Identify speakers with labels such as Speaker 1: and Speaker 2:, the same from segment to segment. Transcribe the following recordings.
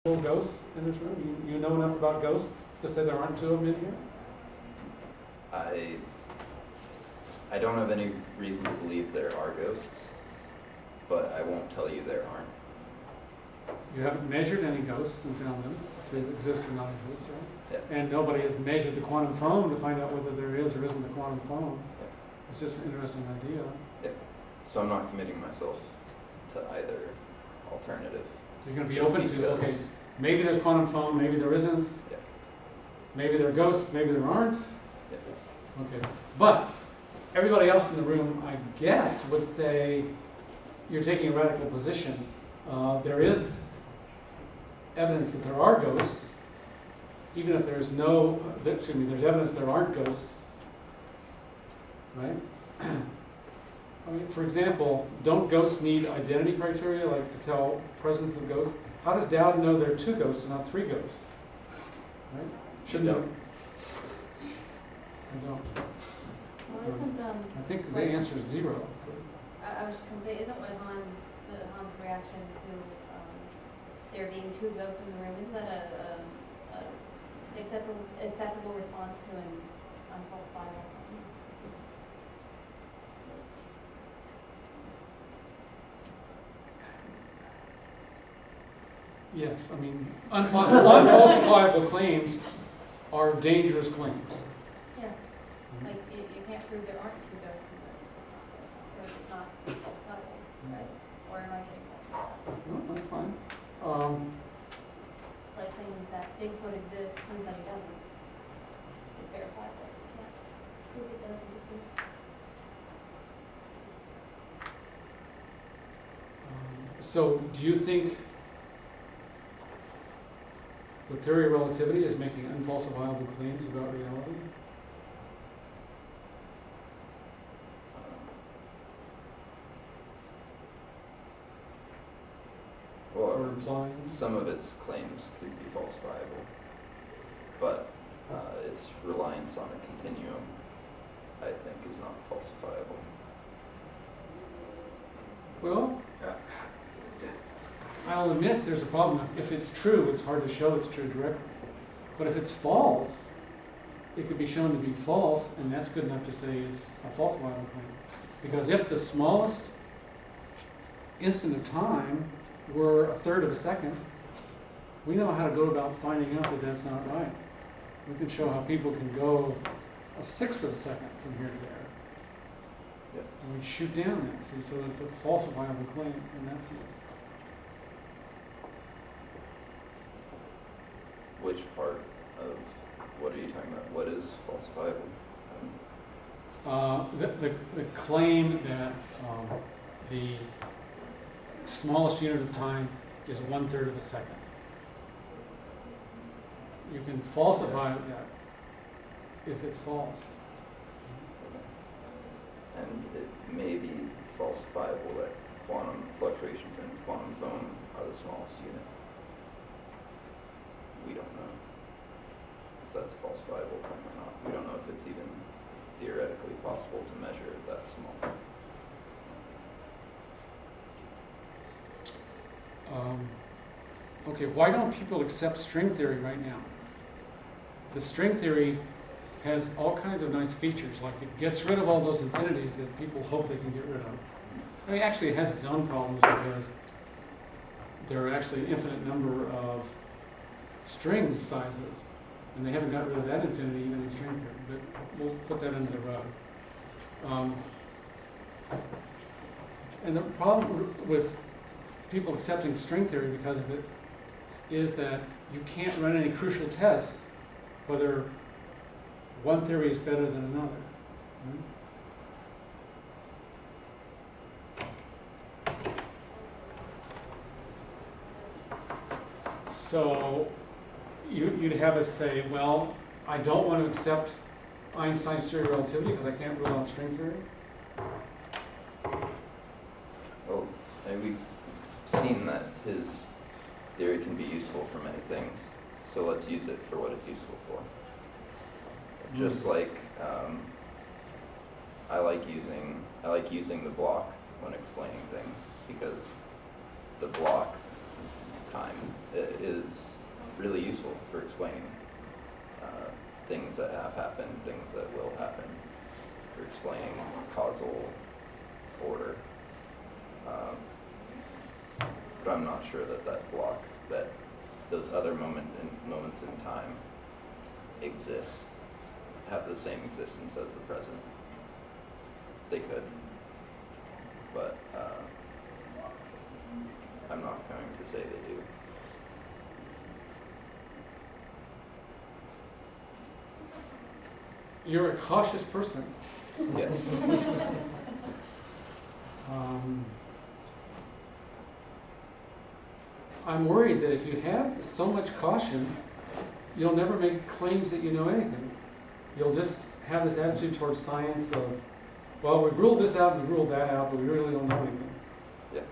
Speaker 1: Ghosts in this room? You know enough about ghosts to say there aren't two of them in here?
Speaker 2: I don't have any reason to believe there are ghosts, but I won't tell you there aren't.
Speaker 1: You haven't measured any ghosts and found them to exist or not exist, right?
Speaker 2: Yeah.
Speaker 1: And nobody has measured the quantum foam to find out whether there is or isn't a quantum foam.
Speaker 2: Yeah.
Speaker 1: It's just an interesting idea.
Speaker 2: Yeah. So I'm not committing myself to either alternative.
Speaker 1: You're going to be open to, okay, maybe there's quantum foam, maybe there isn't.
Speaker 2: Yeah.
Speaker 1: Maybe there are ghosts, maybe there aren't.
Speaker 2: Yeah.
Speaker 1: Okay. But everybody else in the room, I guess, would say you're taking a radical position. There is evidence that there are ghosts, even if there's there's evidence there aren't ghosts, right? I mean, for example, don't ghosts need identity criteria, like to tell presence of ghosts? How does Dowden know there are two ghosts and not three ghosts? Right? Shouldn't
Speaker 2: You
Speaker 1: know.
Speaker 2: don't.
Speaker 1: I don't.
Speaker 3: Well, isn't,
Speaker 1: I think the answer is zero.
Speaker 3: I was just gonna say, isn't what Hans' reaction to, there being two ghosts in the room, isn't that a acceptable response to an unfalsifiable claim?
Speaker 1: Yes, I mean, unfalsifiable claims are dangerous claims.
Speaker 3: Yeah, like, you can't prove there aren't two ghosts in the room, so it's not falsifiable, right? Or am I getting that?
Speaker 1: No, that's fine.
Speaker 3: It's like saying that Bigfoot exists, everybody doesn't. It's verifiable, you can't prove it doesn't exist.
Speaker 1: So, do you think the theory of relativity is making unfalsifiable claims about reality? Or
Speaker 2: Well,
Speaker 1: implying?
Speaker 2: some of its claims could be falsifiable, but its reliance on a continuum, I think, is not falsifiable.
Speaker 1: Well,
Speaker 2: Yeah.
Speaker 1: I'll admit there's a problem. If it's true, it's hard to show it's true directly. But if it's false, it could be shown to be false, and that's good enough to say it's a falsifiable claim. Because if the smallest instant of time were a third of a second, we know how to go about finding out that that's not right. We can show how people can go a sixth of a second from here to there.
Speaker 2: Yep.
Speaker 1: And we shoot down that, see, so it's a falsifiable claim in that sense.
Speaker 2: Which part of what are you talking about? What is falsifiable?
Speaker 1: The claim that the smallest unit of time is 1/3 of a second. You can falsify that if it's false.
Speaker 2: And it may be falsifiable that quantum fluctuations in quantum foam are the smallest unit. We don't know if that's a falsifiable claim or not. We don't know if it's even theoretically possible to measure it that small.
Speaker 1: Okay, why don't people accept string theory right now? The string theory has all kinds of nice features, like it gets rid of all those infinities that people hope they can get rid of. I mean, actually it has its own problems because there are actually an infinite number of string sizes, and they haven't got rid of that infinity even in string theory, but we'll put that under the rug. And the problem with people accepting string theory because of it is that you can't run any crucial tests whether one theory is better than another. Right? So you'd have us say, well, I don't want to accept Einstein's theory of relativity because I can't rule out string theory.
Speaker 2: Well, and we've seen that his theory can be useful for many things, so let's use it for what it's useful for. Just like I like using the block when explaining things, because the block time is really useful for explaining things that have happened, things that will happen, for explaining causal order. But I'm not sure that that those other moments in time have the same existence as the present. They could, but I'm not going to say they do.
Speaker 1: You're a cautious person.
Speaker 2: Yes.
Speaker 1: I'm worried that if you have so much caution, you'll never make claims that you know anything. You'll just have this attitude towards science of, well, we've ruled this out, we've ruled that out, but we really don't know anything.
Speaker 2: Yeah.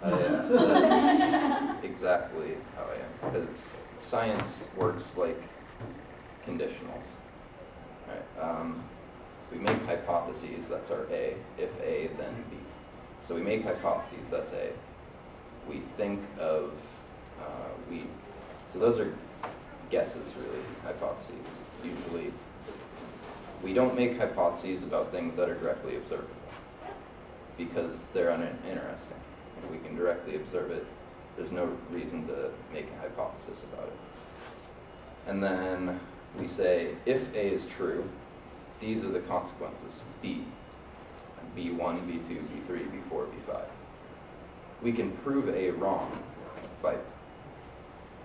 Speaker 2: That's exactly how I am. Because science works like conditionals. Right? We make hypotheses, that's our A. If A, then B. So we make hypotheses, that's A. We think of, so those are guesses, really, hypotheses. Usually, we don't make hypotheses about things that are directly observable because they're uninteresting. If we can directly observe it, there's no reason to make a hypothesis about it. And then we say, if A is true, these are the consequences, B. B1, B2, B3, B4, B5. We can prove A wrong by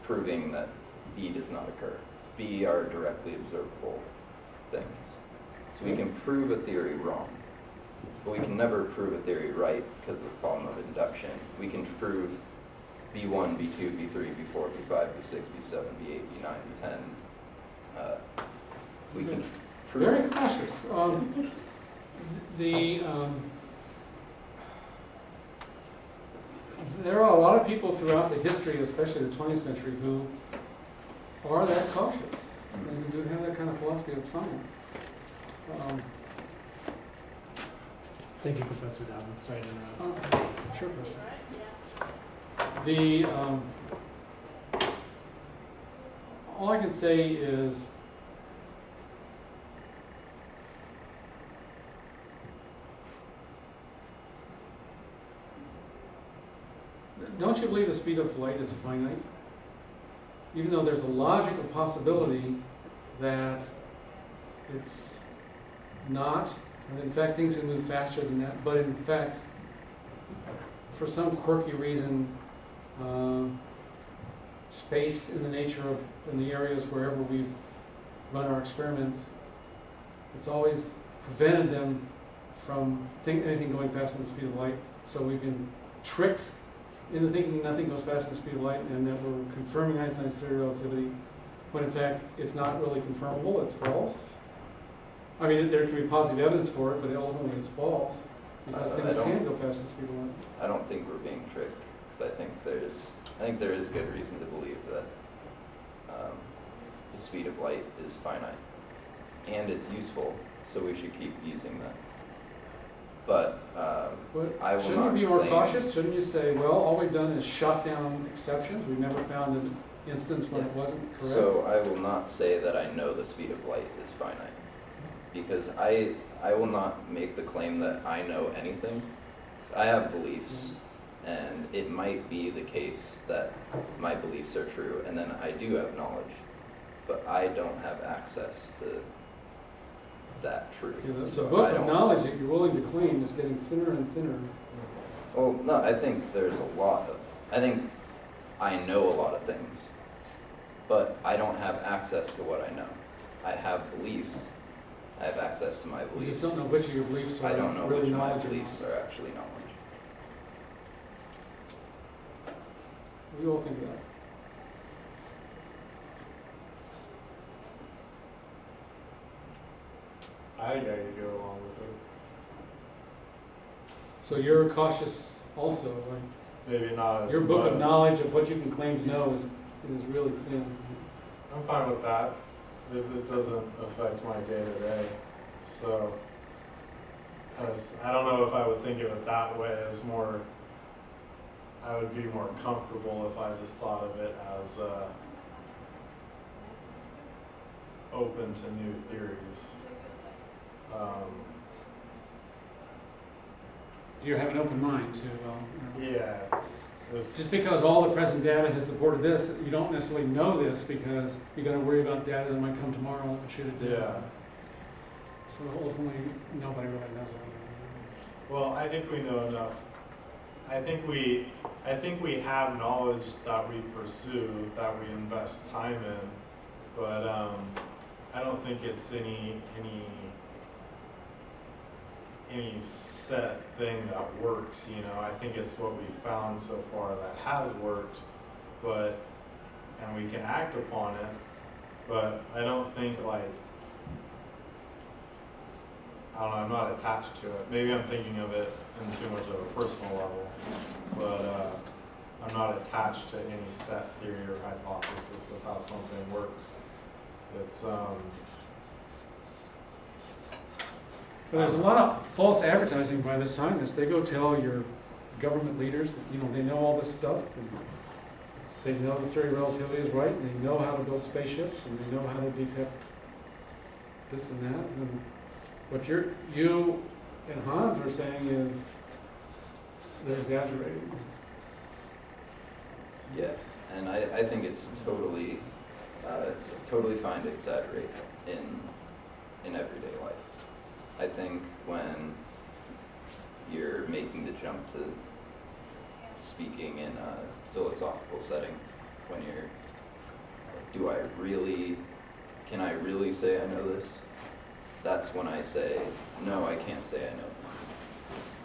Speaker 2: proving that B does not occur. B are directly observable things. So we can prove a theory wrong, but we can never prove a theory right because of the problem of induction. We can prove B1, B2, B3, B4, B5, B6, B7, B8, B9, B10. We can prove...
Speaker 1: Very cautious. There are a lot of people throughout the history, especially the 20th century, who are that cautious and who do have that kind of philosophy of science.
Speaker 4: Thank you, Professor Dowden. Sorry to interrupt.
Speaker 1: Sure, Professor. All I can say is don't you believe the speed of light is finite? Even though there's a logical possibility that it's not, and in fact things can move faster than that, but in fact, for some quirky reason, space in the nature of, in the areas wherever we've run our experiments, it's always prevented them from anything going faster than the speed of light. So we've been tricked into thinking nothing goes faster than the speed of light and that we're confirming Einstein's theory of relativity, when in fact it's not really confirmable, it's false. I mean, there can be positive evidence for it, but ultimately it's false, because things can go faster than the speed of light.
Speaker 2: I don't think we're being tricked, because I think there is good reason to believe that the speed of light is finite, and it's useful, so we should keep using that. But I will
Speaker 1: shouldn't
Speaker 2: not
Speaker 1: you be more
Speaker 2: claim,
Speaker 1: cautious? Shouldn't you say, well, all we've done is shut down exceptions. We've never found an instance when it wasn't correct.
Speaker 2: So I will not say that I know the speed of light is finite, because I will not make the claim that I know anything. So I have beliefs, and it might be the case that my beliefs are true, and then I do have knowledge, but I don't have access to that truth.
Speaker 1: Yeah, the
Speaker 2: So
Speaker 1: book
Speaker 2: I
Speaker 1: of
Speaker 2: don't,
Speaker 1: knowledge that you're willing to claim is getting thinner and thinner.
Speaker 2: well, no, I think there's a lot of, I think I know a lot of things, but I don't have access to what I know. I have beliefs. I have access to my
Speaker 1: You
Speaker 2: beliefs.
Speaker 1: just don't know which of your beliefs are
Speaker 2: I don't know
Speaker 1: really
Speaker 2: which of my
Speaker 1: knowledge or
Speaker 2: beliefs
Speaker 1: not.
Speaker 2: are actually knowledge.
Speaker 1: We all think that.
Speaker 5: I think I could go along with it.
Speaker 1: So you're cautious also, right?
Speaker 5: Maybe not as
Speaker 1: Your book of
Speaker 5: much.
Speaker 1: knowledge of what you can claim to know is really thin.
Speaker 5: I'm fine with that. It doesn't affect my day-to-day. So, 'cause I don't know if I would think of it that way as more I would be more comfortable if I just thought of it as open to new theories.
Speaker 1: You have an open mind to,
Speaker 5: Yeah.
Speaker 1: just because all the present data has supported this, you don't necessarily know this because you got to worry about data that might come tomorrow and should it do.
Speaker 5: Yeah.
Speaker 1: So ultimately, nobody really knows anything.
Speaker 5: Well, I think we know enough. I think we have knowledge that we pursue, that we invest time in, but I don't think it's any set thing that works. You know, I think it's what we've found so far that has worked, and we can act upon it. But I don't think I don't know, I'm not attached to it. Maybe I'm thinking of it in too much of a personal level, but I'm not attached to any set theory or hypothesis of how something works. It's
Speaker 1: But there's a lot of false advertising by the scientists. They go tell your government leaders that, they know all this stuff, and they know the theory of relativity is right, and they know how to build spaceships, and they know how to detect this and that. And what you and Hans are saying is they're exaggerating.
Speaker 2: Yeah, and I think it's totally fine to exaggerate in everyday life. I think when you're making the jump to speaking in a philosophical setting, when you're like, can I really say I know this? That's when I say, no, I can't say I know.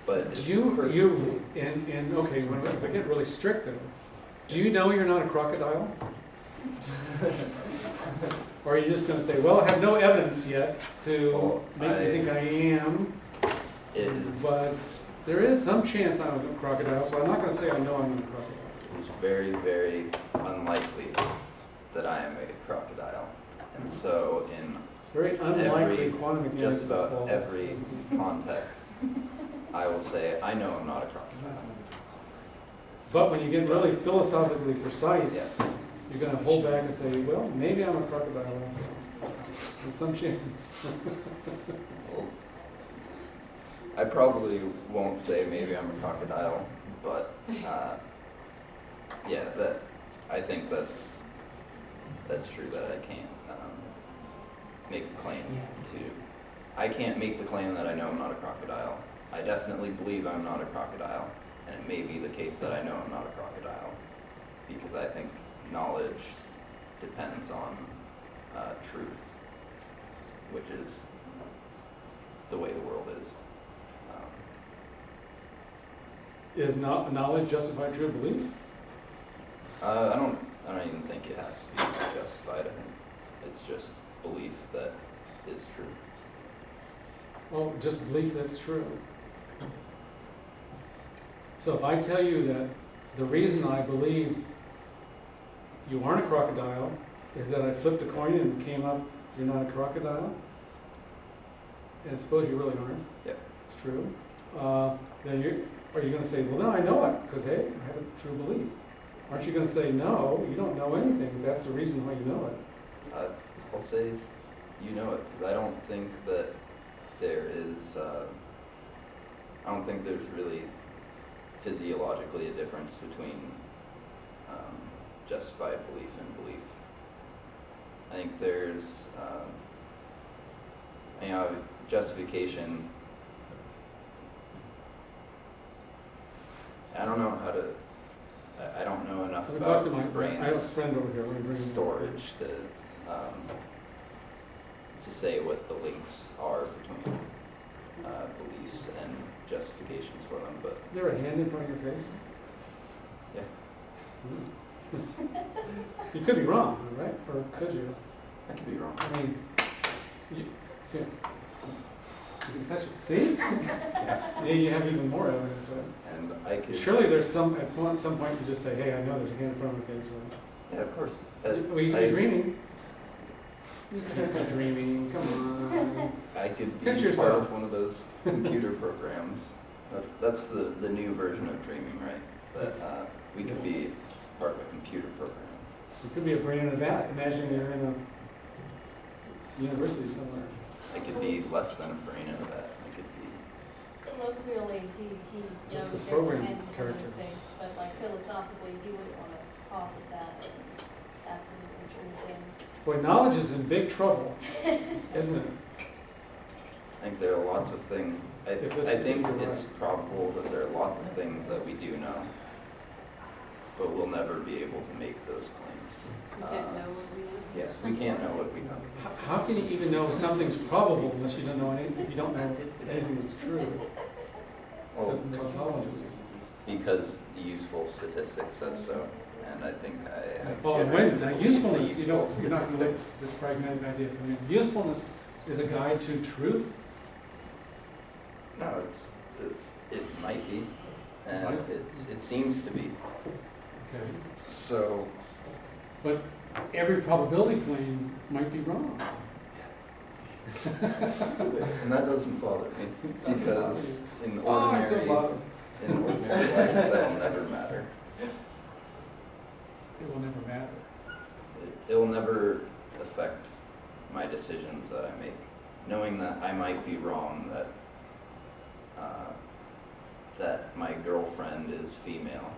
Speaker 2: But it's
Speaker 1: Okay, if I get really strict though, do you know you're not a crocodile? Or are you just going to say, well, I have no evidence yet to make me think I am, but there is some chance I'm a crocodile, so I'm not going to say I know I'm a crocodile.
Speaker 2: It's very, very unlikely that I am a crocodile. And so
Speaker 1: It's very unlikely quantum mechanics
Speaker 2: just
Speaker 1: is
Speaker 2: about
Speaker 1: false.
Speaker 2: every context, I will say, I know I'm not a crocodile.
Speaker 1: But when you get really philosophically precise,
Speaker 2: Yeah.
Speaker 1: you're going to hold back and say, well, maybe I'm a crocodile after all. There's some chance.
Speaker 2: Well, I probably won't say maybe I'm a crocodile, but yeah, I think that's true that I can't make a claim to. I can't make the claim that I know I'm not a crocodile. I definitely believe I'm not a crocodile, and it may be the case that I know I'm not a crocodile, because I think knowledge depends on truth, which is the way the world is.
Speaker 1: Is not knowledge justify true belief?
Speaker 2: I don't even think it has to be justified. I think it's just belief that is true.
Speaker 1: Well, just belief that's true. So if I tell you that the reason I believe you aren't a crocodile is that I flipped a coin and it came up, you're not a crocodile, and suppose you really aren't.
Speaker 2: Yep.
Speaker 1: It's true. Then are you going to say, well, no, I know it, because, hey, I have a true belief. Aren't you going to say, no, you don't know anything, if that's the reason why you know it?
Speaker 2: I'll say you know it, because I don't think that there is, I don't think there's really physiologically a difference between justified belief and belief. I think there's, justification. I don't know how to. I don't know enough
Speaker 1: Let me talk
Speaker 2: about
Speaker 1: to
Speaker 2: the
Speaker 1: I
Speaker 2: brain's
Speaker 1: have a friend over here, let me bring him.
Speaker 2: storage to say what the links are between beliefs and justifications for them. But
Speaker 1: Is there a hand in front of your face?
Speaker 2: yeah,
Speaker 1: You could be wrong, right? Or could you?
Speaker 2: I could be wrong.
Speaker 1: I mean, you can touch it. See? Maybe you have even more evidence, right?
Speaker 2: And I could.
Speaker 1: Surely there's some point you just say, hey, I know there's a hand in front of my face.
Speaker 2: Yeah, of course.
Speaker 1: Well, you could be dreaming. You could be dreaming, come on.
Speaker 2: I could
Speaker 1: Catch
Speaker 2: be
Speaker 1: yourself.
Speaker 2: part of one of those computer programs. That's the new version of dreaming, right? that we could be part of a computer program.
Speaker 1: It could be a brain in a vat. Imagine you're in a university somewhere.
Speaker 2: It could be less than a brain in a vat. It could be.
Speaker 3: Colloquially, he
Speaker 1: Just
Speaker 3: knows
Speaker 1: the
Speaker 3: different
Speaker 1: program
Speaker 3: kinds of
Speaker 1: character.
Speaker 3: things, but like philosophically, he wouldn't want to posit that absolutely true thing.
Speaker 1: Boy, knowledge is in big trouble, isn't it?
Speaker 2: I think there are lots of things. I
Speaker 1: If this-
Speaker 2: think
Speaker 1: if you're
Speaker 2: it's
Speaker 1: right.
Speaker 2: probable that there are lots of things that we do know, but we'll never be able to make those claims.
Speaker 3: We can't know what we know.
Speaker 2: Yeah, we can't know what we know.
Speaker 1: How can you even know something's probable unless you don't know anything, if you don't know anything that's true?
Speaker 2: Well,
Speaker 1: Except tautologists.
Speaker 2: because the useful statistic says so, and I think I have
Speaker 1: Well,
Speaker 2: good
Speaker 1: wait,
Speaker 2: reason
Speaker 1: now
Speaker 2: to believe
Speaker 1: usefulness,
Speaker 2: the
Speaker 1: you're not
Speaker 2: useful
Speaker 1: going to let
Speaker 2: statistics.
Speaker 1: this pragmatic idea come in. Usefulness is a guide to truth.
Speaker 2: No, it might be, and
Speaker 1: Might.
Speaker 2: it seems to be.
Speaker 1: Okay.
Speaker 2: So,
Speaker 1: But every probability claim might be wrong.
Speaker 2: and that doesn't bother me,
Speaker 1: Doesn't bother
Speaker 2: because in
Speaker 1: Oh, I'm so
Speaker 2: ordinary
Speaker 1: bothered.
Speaker 2: life, that'll never matter.
Speaker 1: It will never matter.
Speaker 2: It'll never affect my decisions that I make. Knowing that I might be wrong, that my girlfriend is female,